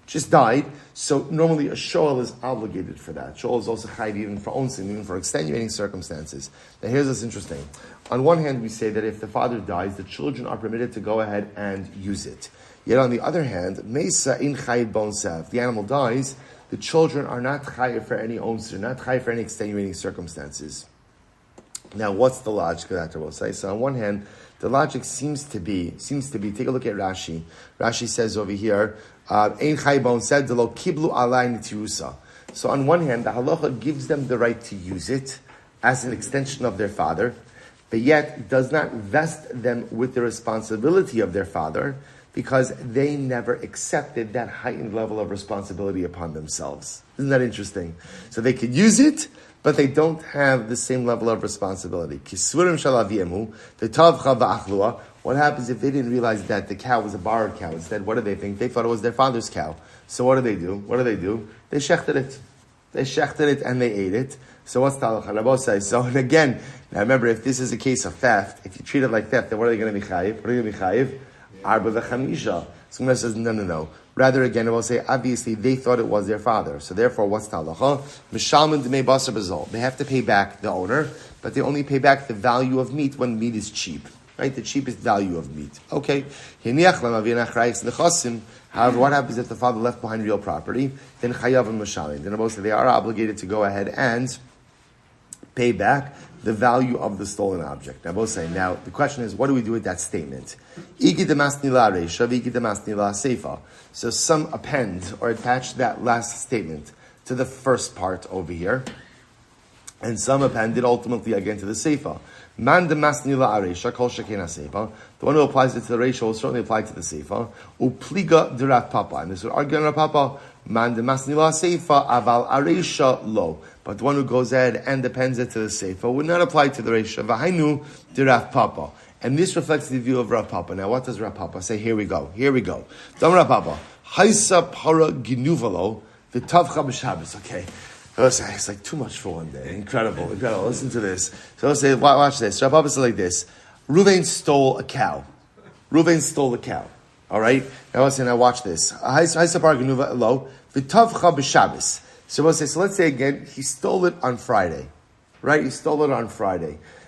Just died. So normally a shoel is obligated for that. Shoel is also chayiv even for onsin, even for extenuating circumstances. Now here's what's interesting. On one hand, we say that if the father dies, the children are permitted to go ahead and use it. Yet on the other hand, mesa in chayiv bonsa. If the animal dies, the children are not chayiv for any onsin, not chayiv for any extenuating circumstances. Now, what's the logic of that? We'll say so. On one hand, the logic seems to be. Take a look at Rashi. Rashi says over here, "Ein chaybon said the lo kiblu alay nitirusa." So on one hand, the halacha gives them the right to use it as an extension of their father, but yet does not vest them with the responsibility of their father because they never accepted that heightened level of responsibility upon themselves. Isn't that interesting? So they could use it, but they don't have the same level of responsibility. What happens if they didn't realize that the cow was a borrowed cow? Instead, what did they think? They thought it was their father's cow. So what do? They shechted it and they ate it. So what's the halacha? So and again, now remember, if this is a case of theft, if you treat it like theft, then what are they going to be chayiv? Arba v'chamisha. So Gemara says, no. Rather, again, I will say, obviously, they thought it was their father. So therefore, what's the halacha? Mishalman d'mei basar b'zol. They have to pay back the owner, but they only pay back the value of meat when meat is cheap. Right? The cheapest value of meat. Okay. However, what happens if the father left behind real property? Then chayav and mishalin. Then both they are obligated to go ahead and pay back the value of the stolen object. Now, both say, now, the question is, what do we do with that statement? So some append or attach that last statement to the first part over here, and some append it ultimately again to the seifa. Man de masnila aresha kol shekena seifa. The one who applies it to the reisha will certainly apply to the seifa. Upliga de Rav Papa, and this would argue on Rav Papa. Man de masnila seifa aval aresha lo. But the one who goes ahead and appends it to the seifa would not apply to the reisha. V'hainu de Rav Papa. And this reflects the view of Rav Papa. Now, what does Rav Papa say? Here we go. Dam Rav Papa. Haisa para ginuvalo v'tavcha b'Shabbos. Okay. It's like too much for one day. Incredible. Listen to this. So let's say, watch this. Rav Papa says like this. Reuven stole a cow. All right? Now let's say, watch this. Haisa para ginuvalo v'tavcha b'Shabbos. So let's say again, he stole it on Friday. Right?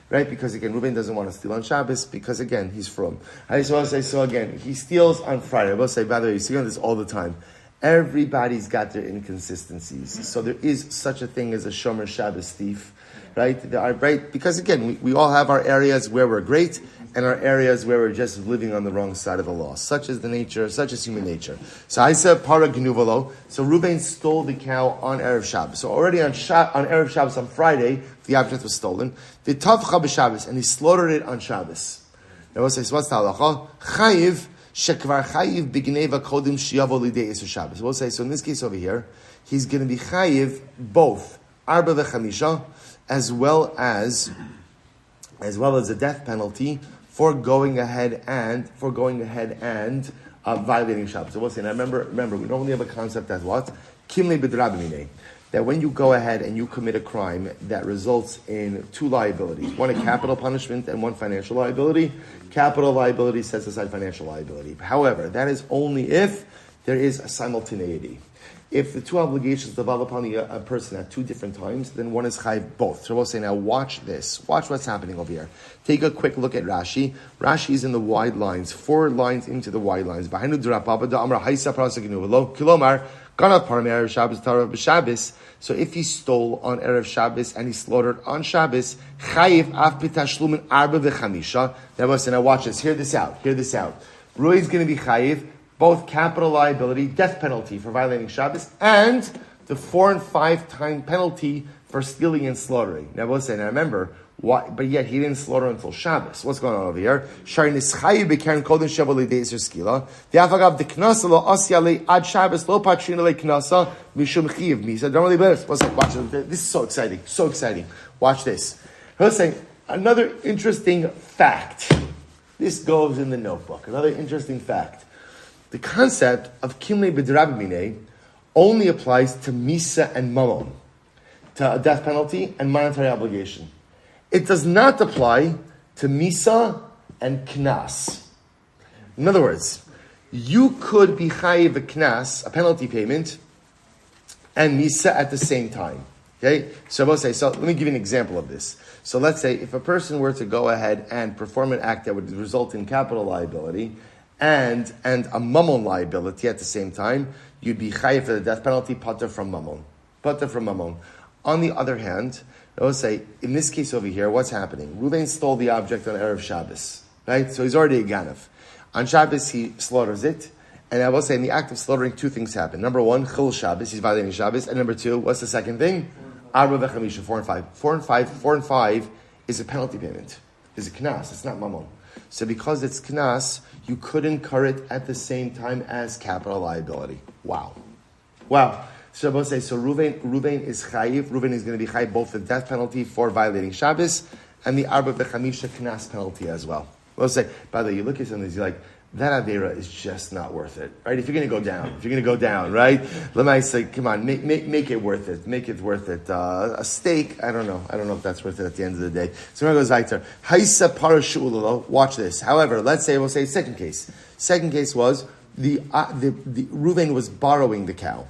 Right? Because again, Reuven doesn't want to steal on Shabbos because again, he's from. So again, he steals on Friday. I will say, by the way, you see on this all the time. Everybody's got their inconsistencies. So there is such a thing as a Shomer Shabbos thief. Right? Right? Because again, we all have our areas where we're great and our areas where we're just living on the wrong side of the law. Such is human nature. So I said para gnuvalo. So Reuven stole the cow on Erev Shabbos. So already on Erev Shabbos on Friday, the object was stolen. V'tavcha b'Shabbos, and he slaughtered it on Shabbos. Now what's the halacha? Chayiv shekvar chayiv b'gneva kodim sheyavo lidei Eser Shabbos. We'll say, so in this case over here, he's going to be chayiv both arba v'chamisha as well as as well as a death penalty for going ahead and violating Shabbos. So we'll say, now remember, we normally have a concept as what? Kimle b'drabimine. That when you go ahead and you commit a crime that results in two liabilities, one a capital punishment and one financial liability, capital liability sets aside financial liability. However, that is only if there is a simultaneity. If the two obligations develop on a person at two different times, then one is chayv both. So we'll say, now watch this. Watch what's happening over here. Take a quick look at Rashi. Rashi is in the wide lines, 4 lines into the wide lines. So if he stole on Erev Shabbos and he slaughtered on Shabbos, chayiv af b'tashlumin arba v'chamisha. Now watch this. Hear this out. Rui is going to be chayiv, both capital liability, death penalty for violating Shabbos, and the 4 and 5 time penalty for stealing and slaughtering. Now remember, why, but yet he didn't slaughter until Shabbos. What's going on over here? Shari nischayiv b'karen kodin sheva l'deiser skila. The afagav the knasa lo asya le ad Shabbos lo patrina le knasa mishum chiyiv misa. Don't really believe this. Watch this. This is so exciting. Watch this. He'll say another interesting fact. This goes in the notebook. Another interesting fact. The concept of kimle b'drabimine only applies to misa and mamon, to a death penalty and monetary obligation. It does not apply to misa and knas. In other words, you could be chayiv a knas, a penalty payment, and misa at the same time. Okay? So let me give you an example of this. So let's say if a person were to go ahead and perform an act that would result in capital liability and a mammon liability at the same time, you'd be chayiv for the death penalty, pater from mammon. On the other hand, let's say, in this case over here, what's happening? Reuven stole the object on Erev Shabbos, right? So he's already a ganav. On Shabbos, he slaughters it. And I will say, in the act of slaughtering, 2 things happen. Number 1, chil Shabbos, he's violating Shabbos. And number 2, what's the second thing? Arba v'chamisha, 4 and 5. 4 and 5 is a penalty payment. Is a knas, it's not mammon. So because it's knas, you could incur it at the same time as capital liability. Wow. So Reuven is chayiv. Reuven is going to be chayiv both the death penalty for violating Shabbos and the arba v'chamisha knas penalty as well. Let's say, by the way, you look at some of these, you're like, that avera is just not worth it, right? If you're going to go down, right? Let me say, come on, make it worth it. Make it worth it. A steak, I don't know if that's worth it at the end of the day. So here goes weiter. Haisa parashu'ulalo. Watch this. However, we'll say second case. Second case was the Reuven was borrowing the cow.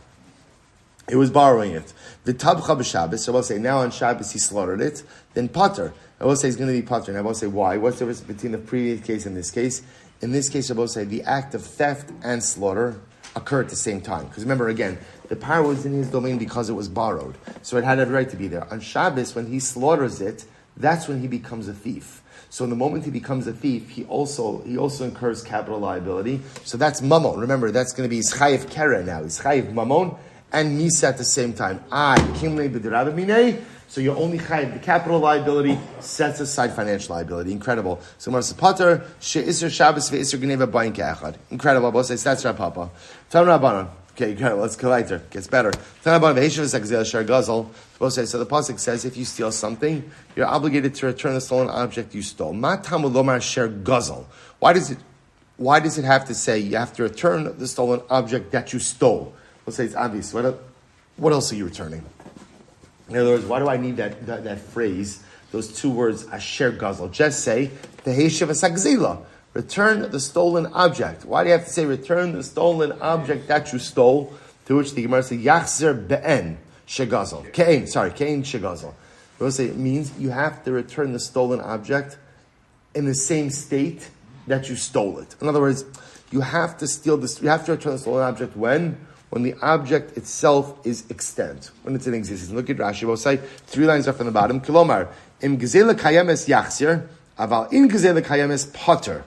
It was borrowing it. The tabcha b'Shabbos. So we'll say now on Shabbos he slaughtered it. Then pater. I will say he's going to be pater. And I will say why? What's the difference between the previous case and this case? In this case, I will say the act of theft and slaughter occur at the same time. Because remember, again, the power was in his domain because it was borrowed. So it had every right to be there. On Shabbos, when he slaughters it, that's when he becomes a thief. So in the moment he becomes a thief, he also incurs capital liability. So that's mammon. Remember, that's going to be his chayiv kera now. His chayiv mammon and misa at the same time. Kimle b'drabimine. So you're only chayiv. The capital liability sets aside financial liability. Incredible. So Marsa Pater, she'isr Shabbos ve'isr gneva bayin ke'echad. Incredible. Both say, that's Rav Papa. Tan Rabbanon. Okay, incredible. Let's go later. Gets better. Tan Rabbanon ve'eshav v'sagzel shar gazel. Both say, so the pasuk says, if you steal something, you're obligated to return the stolen object you stole. Ma tamu lomar shar gazel. Why does it have to say you have to return the stolen object that you stole? We'll say it's obvious. What else are you returning? In other words, why do I need that phrase, those 2 words, asher gazel? Just say, teheshav v'sagzila. Return the stolen object. Why do you have to say return the stolen object that you stole? To which the Gemara says, yachzer be'en shegazel. Kein shegazel. We'll say it means you have to return the stolen object in the same state that you stole it. In other words, you have to return the stolen object when the object itself is extant, when it's in existence. Look at Rashi. We'll say 3 lines up from the bottom. Kilomar, im gezela kayemes yachzir, aval in gezela kayemes potter.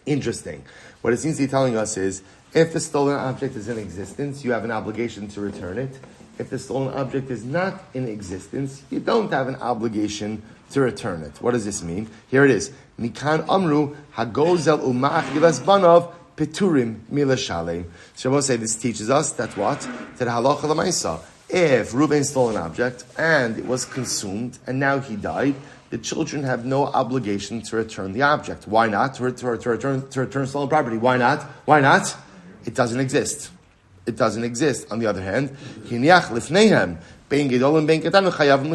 Interesting. What it seems to be telling us is, if the stolen object is in existence, you have an obligation to return it. If the stolen object is not in existence, you don't have an obligation to return it. What does this mean? Here it is. Mikan amru hagozel umach gilas banov Peturim mila shalei. Shabbos say this teaches us that what? That halacha l'maisa. If Reuben stole an object and it was consumed and now he died, the children have no obligation to return the object. Why not? To return stolen property. Why not? Why not? It doesn't exist. It doesn't exist. On the other hand, Hiniach lifneihem bein gedolim bein ketanim chayavim.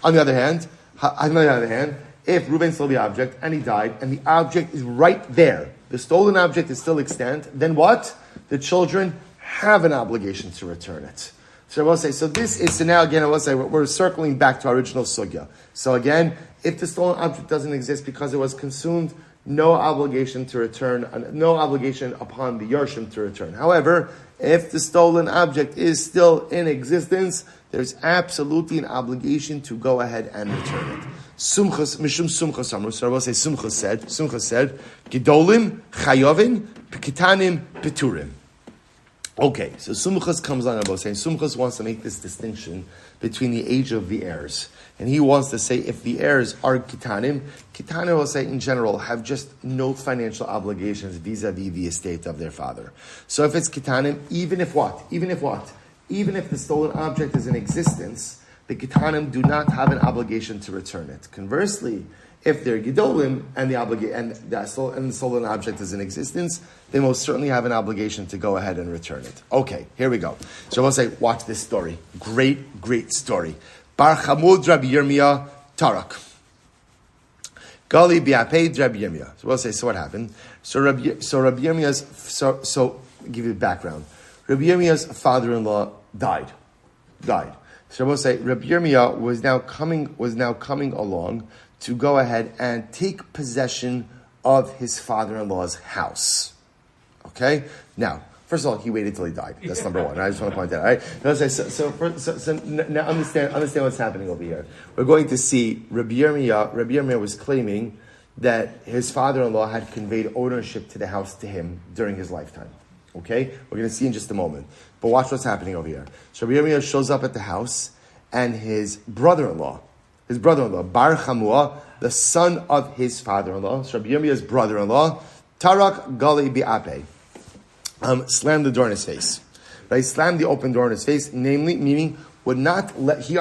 On the other hand, if Reuben stole the object and he died, and the object is right there, the stolen object is still extant, then what? The children have an obligation to return it. So I will say, so now again, I will say, we're circling back to our original sugya. So again, if the stolen object doesn't exist because it was consumed, no obligation to return, no obligation upon the Yarshim to return. However, if the stolen object is still in existence, there's absolutely an obligation to go ahead and return it. Sumchus, mishum sumchus amru. So I will say, Sumchus said, Gedolim, Chayovin, Kitanim, Peturim. Okay, so Sumchus comes on about saying, Sumchus wants to make this distinction between the age of the heirs. And he wants to say if the heirs are Kitanim will say in general have just no financial obligations vis-a-vis the estate of their father. So if it's Kitanim, even if the stolen object is in existence, the Kitanim do not have an obligation to return it. Conversely, if they're Gedolim and the stolen object is in existence, they most certainly have an obligation to go ahead and return it. Okay, here we go. So we'll say, watch this story. Great story. Bar Chamud Rabbi Yirmiyah Tarak. Gali bi'apei Rabbi Yirmiyah. So we'll say, so what happened? So Rabbi Yirmiyah's, so give you the background. Rabbi Yirmiyah's father-in-law died. So we'll say, Rabbi Yirmiyah was now coming along to go ahead and take possession of his father-in-law's house. Okay? Now, first of all, he waited till he died. That's number one. I just want to point that out. Right? So now understand what's happening over here. We're going to see Rabbi Yirmiyah was claiming that his father-in-law had conveyed ownership to the house to him during his lifetime. Okay? We're going to see in just a moment. But watch what's happening over here. So Rabbi Yirmiyah shows up at the house, and his brother-in-law, Bar Chamua, the son of his father-in-law, so Rabbi Yirmiyah's brother-in-law, Tarak Gali Bi'ape, slammed the door in his face. Right? Slammed the open door in his face, meaning would not let, he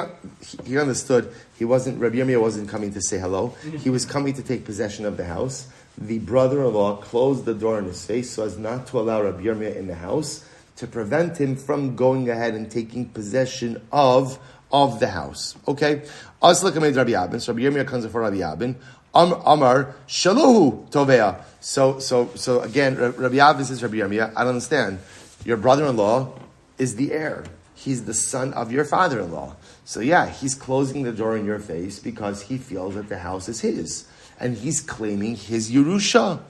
understood Rabbi Yirmiyah wasn't coming to say hello. He was coming to take possession of the house. The brother-in-law closed the door in his face so as not to allow Rabbi Yirmiyah in the house, to prevent him from going ahead and taking possession of the house. Okay? So Rabbi Yirmiyah comes before Rabbi Abin. Amar Shaluhu Tovea. So again, Rabbi Abin says, Rabbi Yirmiyah, I don't understand. Your brother-in-law is the heir. He's the son of your father-in-law. So yeah, he's closing the door in your face because he feels that the house is his. And he's claiming his Yerusha.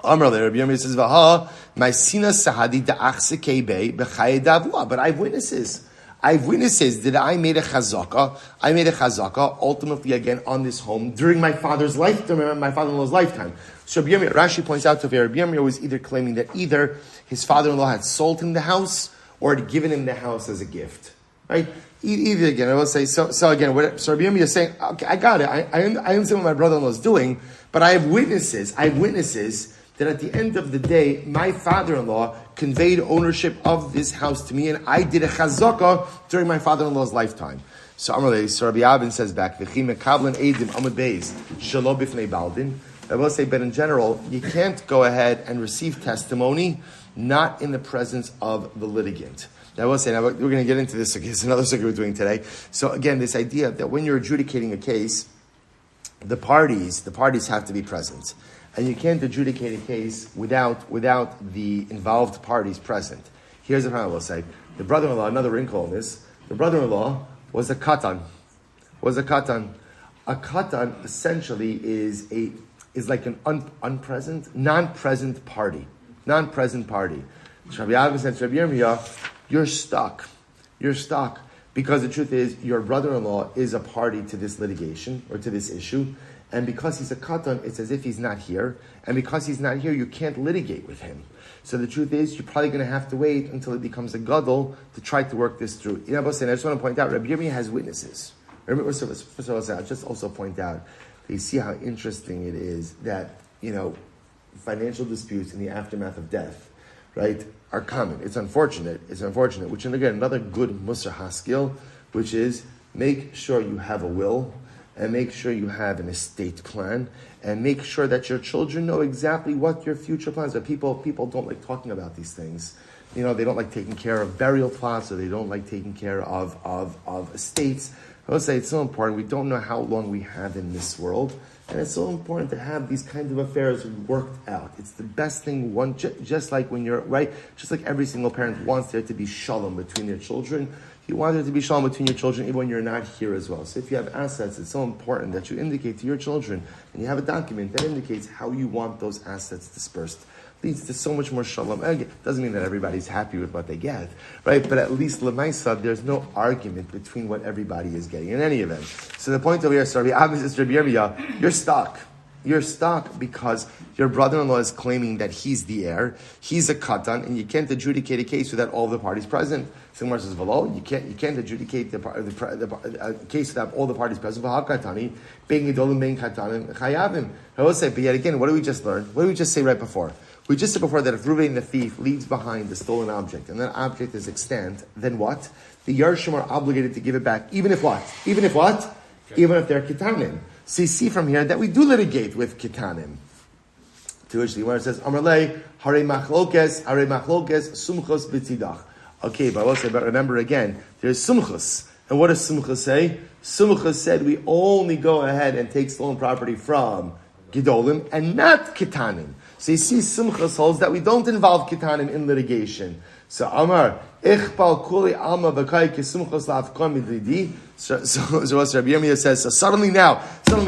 Amar Rabbi Yirmiyah says, Vaha, my sina sahadi da'achse be b'chaye davua. But I have witnesses that I made a chazaka, ultimately again on this home during my father-in-law's lifetime. So Rabbi Yirmiyah, Rashi points out to Rabbi Yirmiyah was either claiming that either his father-in-law had sold him the house or had given him the house as a gift. Right? Either again, I will say, so again, Rabbi Yirmiyah is saying, okay, I got it. I understand what my brother-in-law is doing, but I have witnesses that at the end of the day, my father-in-law conveyed ownership of this house to me, and I did a chazaka during my father-in-law's lifetime. So Rabbi Abin says back, I will say, but in general, you can't go ahead and receive testimony not in the presence of the litigant. Now, I will say, we're going to get into this. It's another sukkah we're doing today. So again, this idea that when you're adjudicating a case, the parties have to be present. And you can't adjudicate a case without the involved parties present. Here's the problem I will say. The brother-in-law, another wrinkle in this, the brother-in-law was a katan. A katan essentially is like an non-present party. So Rabbi Abba said to Rabbi Yirmiyah, you're stuck. Because the truth is, your brother-in-law is a party to this litigation, or to this issue, and because he's a katan, it's as if he's not here, and because he's not here, you can't litigate with him. So the truth is, you're probably going to have to wait until it becomes a gadol to try to work this through. I just want to point out, Rabbi Yirmiyah has witnesses. First of all, I'll just also point out, you see how interesting it is that, financial disputes in the aftermath of death, right, are common. It's unfortunate, which is again another good Musar Haskell, which is make sure you have a will, and make sure you have an estate plan, and make sure that your children know exactly what your future plans are. People don't like talking about these things. They don't like taking care of burial plots, or they don't like taking care of estates. I would say it's so important. We don't know how long we have in this world, and it's so important to have these kinds of affairs worked out. It's the best thing, just like when you're, right, just like every single parent wants there to be shalom between their children. You want there to be shalom between your children even when you're not here as well. So if you have assets, it's so important that you indicate to your children, and you have a document that indicates how you want those assets dispersed. Leads to so much more shalom. Again, doesn't mean that everybody's happy with what they get, right? But at least l'maisa, there's no argument between what everybody is getting in any event. So the point over here, sorry, you're stuck. You're stuck because your brother-in-law is claiming that he's the heir, he's a katan, and you can't adjudicate a case without all the parties present. Simar says, "V'lo, you can't adjudicate the case without all the parties present." V'hakatani, being gedolim, being katanim, chayavim. I will say, but yet again, what did we just learn? What did we just say right before? We just said before that if Ruvain the thief leaves behind the stolen object, and that object is extant, then what? The Yarshim are obligated to give it back, even if what? Even if what? Okay. Even if they're kitanim. So you see from here that we do litigate with kitanim. To which the Gemara says, Amarlei, hare machlokes, sumchos b'tzidach. Okay, but I will say, but remember again, there's sumchos. And what does sumchos say? Sumchos said we only go ahead and take stolen property from gedolim and not kitanim. So you see, sumchos holds that we don't involve kitanim in litigation. So Amar, ichbal kuli alma b'kai kisumchos la'afkom midlidi. So what Rabbi Yirmiyah says, so suddenly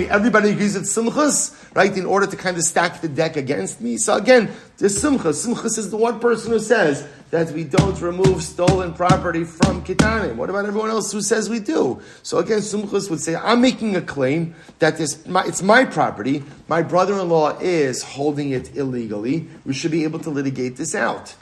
everybody agrees with sumchos, right, in order to kind of stack the deck against me. So again, there's sumchos. Sumchos is the one person who says that we don't remove stolen property from kitanim. What about everyone else who says we do? So again, sumchos would say, I'm making a claim that it's my property. My brother-in-law is holding it illegally. We should be able to litigate this out.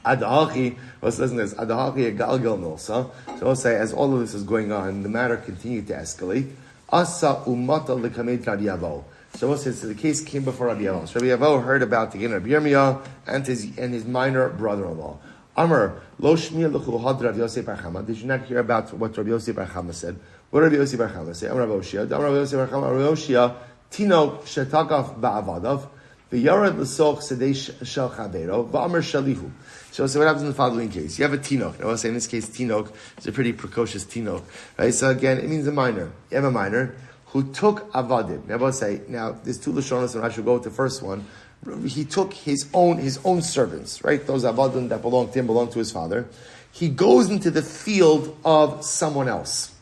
Adahachi, let's listen to this. Adahachi a galgal milsa. So I'll say, as all of this is going on, the matter continued to escalate. Asa umata lekamed Rabbi Yavo. So we'll say, so the case came before Rabbi Yavo. So Rabbi Yavo heard about the Rabbi Yirmiyah and his minor brother-in-law. Amr lo shmiya l'chuluhad Rabbi Yosef bar Chama. Did you not hear about what Rabbi Yosef bar Chama said? What did Rabbi Yosef bar Chama say? Amr Rabbi Oshia. Amr Rabbi Yosef bar Chama. Rabbi Oshia tino shetakaf ba'avadav. V'yarad l'soch sedei shel chavero v'amr shalihu. So what happens in the following case? You have a tinok. I will say in this case, tinok is a pretty precocious tinok. Right? So again, it means a minor. You have a minor who took avadim. Now I will say, now there's two lashonos, and I should go with the first one. He took his own servants, right? Those avadim that belonged to him, belonged to his father. He goes into the field of someone else.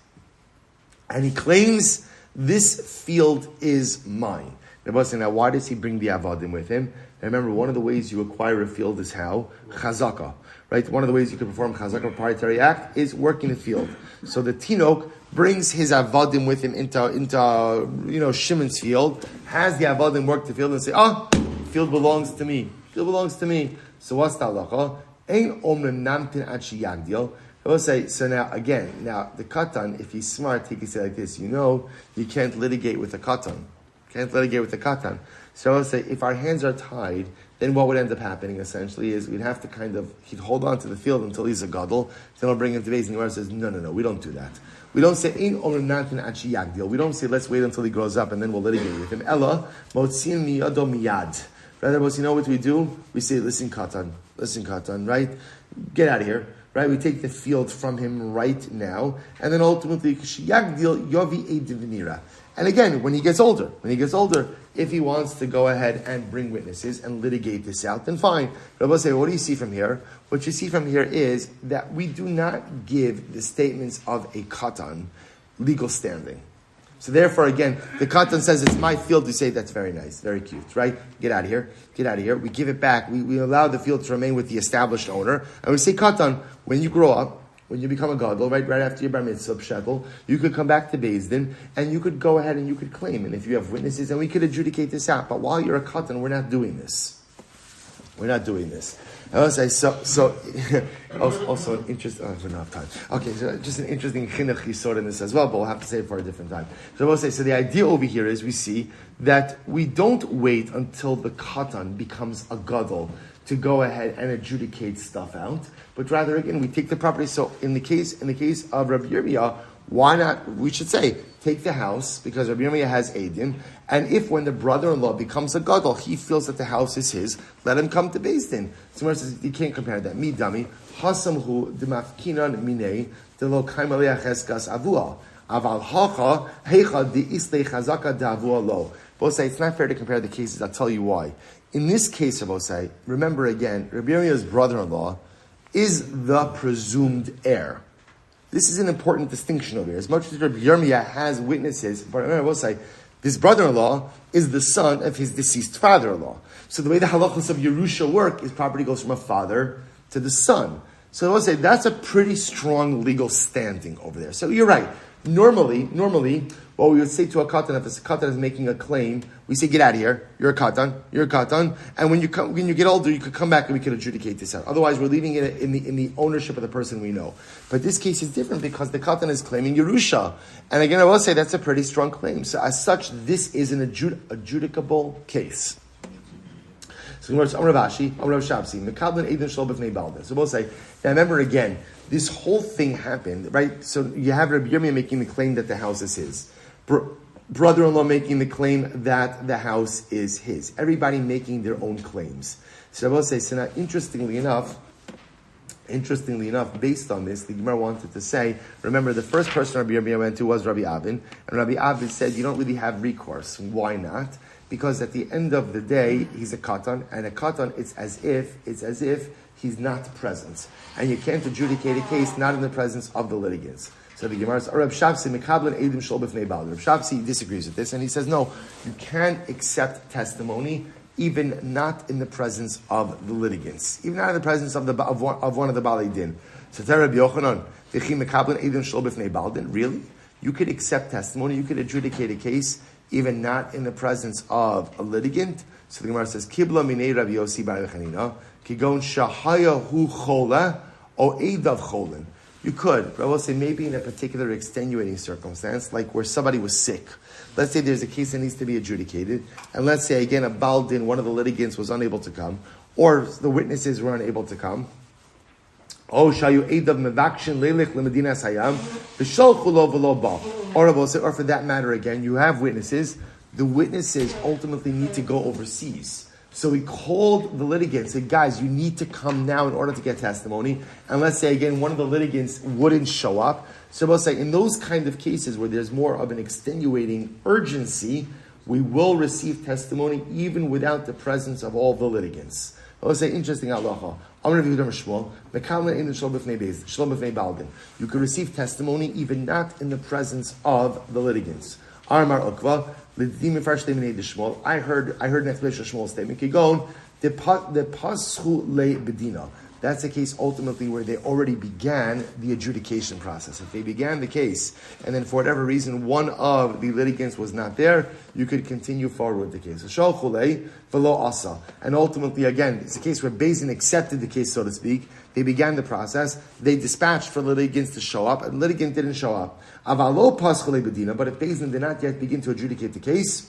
And he claims, this field is mine. Now why does he bring the avadim with him? And remember, one of the ways you acquire a field is how? Chazaka. Right? One of the ways you can perform chazaka, proprietary act, is working the field. So the tinok brings his avadim with him into Shimon's field, has the avadim work the field and say, field belongs to me. Field belongs to me. So what's the halacha? Ein omrim namtin ad sheyagdil. I will say, so now the katan, if he's smart, he can say like this, you can't litigate with a katan. So I will say, if our hands are tied, then what would end up happening essentially is we'd have to he'd hold on to the field until he's a gadol, then I'll bring him to base, and the Gemara says, no, we don't do that. We don't say, we don't say, let's wait until he grows up and then we'll litigate with him. Ella, motzin miyado miyad. Rather, you know what we do? We say, listen katan, right? Get out of here. Right, we take the field from him right now, and then ultimately, and again, when he gets older, if he wants to go ahead and bring witnesses and litigate this out, then fine. But I will say, what do you see from here? What you see from here is that we do not give the statements of a katan legal standing. So therefore, again, the katan says it's my field. We say that's very nice, very cute, right? Get out of here. We give it back. We allow the field to remain with the established owner, and we say katan. When you grow up, when you become a gadol, right after your bar mitzvah shekel, you could come back to Beis Din and you could go ahead and you could claim, and if you have witnesses, and we could adjudicate this out. But while you're a katan, we're not doing this. I will say, so also an interesting, we don't have time. Okay, so just an interesting chinuch yisod in this as well, but we'll have to say it for a different time. So I will say, so the idea over here is we see that we don't wait until the katan becomes a gadol to go ahead and adjudicate stuff out, but rather again we take the property. So in the case of Rabbi Yirmiyah, why not? We should say take the house because Rabbi Yirmiyah has Eidim, and if when the brother-in-law becomes a gadol, he feels that the house is his, let him come to Beis Din. So Meir says you can't compare that. Mi dami hasamhu demafkinan minei delo kaimalei cheskas avua aval hacha heicha di islei chazaka davua lo. Both say it's not fair to compare the cases. I'll tell you why. In this case of Osai, remember again, Rabbi Yirmiyah's brother-in-law is the presumed heir. This is an important distinction over here. As much as Rabbi Yirmiyah has witnesses, but remember Osai, this brother-in-law is the son of his deceased father-in-law. So the way the halachos of Yerusha work is property goes from a father to the son. So I will say that's a pretty strong legal standing over there. So you're right. Normally, what we would say to a katan, if a katan is making a claim, we say, get out of here, you're a katan, and when you get older, you could come back and we could adjudicate this out. Otherwise, we're leaving it in the ownership of the person we know. But this case is different because the katan is claiming Yerusha. And again, I will say that's a pretty strong claim. So as such, this is an adjudicable case. So we'll say, now remember again, this whole thing happened, right? So you have Rabbi Yirmiyah making the claim that the house is his. Brother-in-law making the claim that the house is his. Everybody making their own claims. So I will say, so now interestingly enough, based on this, the Gemara wanted to say, remember the first person Rabbi Yirmiyah went to was Rabbi Avin, and Rabbi Avin said, you don't really have recourse. Why not? Because at the end of the day, he's a katan, and a katan, it's as if he's not present. And you can't adjudicate a case not in the presence of the litigants. So the Gemara says, Reb Shavsi mekablen edim shol b'fnei bal. Reb Shavsi disagrees with this, and he says, no, you can't accept testimony even not in the presence of the litigants, even not in the presence of one of the balei din. So Rabbi Yochanan, v'chi mekablen edim shol b'fnei bal din. Really? You could accept testimony, you could adjudicate a case even not in the presence of a litigant. So the Gemara says, Kibla minei Rabbi Yossi bar Chanina, kigon shahaya hu chola o eidav cholin. You could, but I will say maybe in a particular extenuating circumstance, like where somebody was sick. Let's say there's a case that needs to be adjudicated, and let's say again a baldin, one of the litigants was unable to come, or the witnesses were unable to come. Oh, shayu eidav mevakshin leilich lemedina sayam v'sholchu lo v'lo ba. Or for that matter, again, you have witnesses. The witnesses ultimately need to go overseas. So he called the litigants, said, guys, you need to come now in order to get testimony. And let's say, again, one of the litigants wouldn't show up. So we'll say, in those kind of cases where there's more of an extenuating urgency, we will receive testimony even without the presence of all the litigants. We'll say, interesting halacha. You could receive testimony even not in the presence of the litigants. I heard an explanation of Shmuel's statement. That's the case ultimately where they already began the adjudication process. If they began the case and then for whatever reason one of the litigants was not there, you could continue forward with the case. And ultimately, again, it's a case where Beis Din accepted the case, so to speak. They began the process. They dispatched for litigants to show up, and the litigant didn't show up. But if Beis Din did not yet begin to adjudicate the case,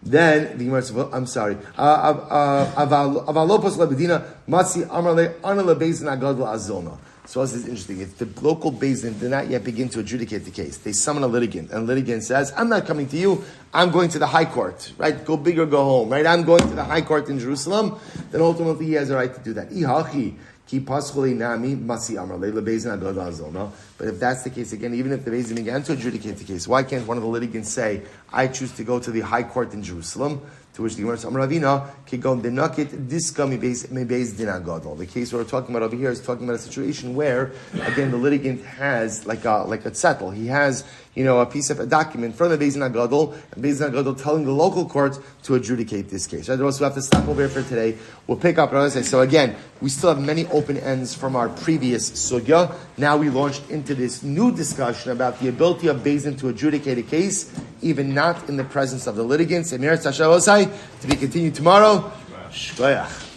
then the Gemara says, I'm sorry. So this is interesting. If the local Beis Din did not yet begin to adjudicate the case, they summon a litigant, and the litigant says, I'm not coming to you, I'm going to the High Court, right? Go big or go home, right? I'm going to the High Court in Jerusalem. Then ultimately he has a right to do that. But if that's the case, again, even if the Beis Din began to adjudicate the case, why can't one of the litigants say, I choose to go to the High Court in Jerusalem? To which the Gemara says, the case we're talking about over here is talking about a situation where, again, the litigant has like a settle. He has, a piece of a document from the Beis Din Agadol, and Beis Din Agadol telling the local court to adjudicate this case. Right? Also, we have to stop over here for today. We'll pick up. So again, we still have many open ends from our previous sugya. Now we launched into this new discussion about the ability of Beis Din to adjudicate a case, even not in the presence of the litigants. And Meir to be continued tomorrow. Shkoyach.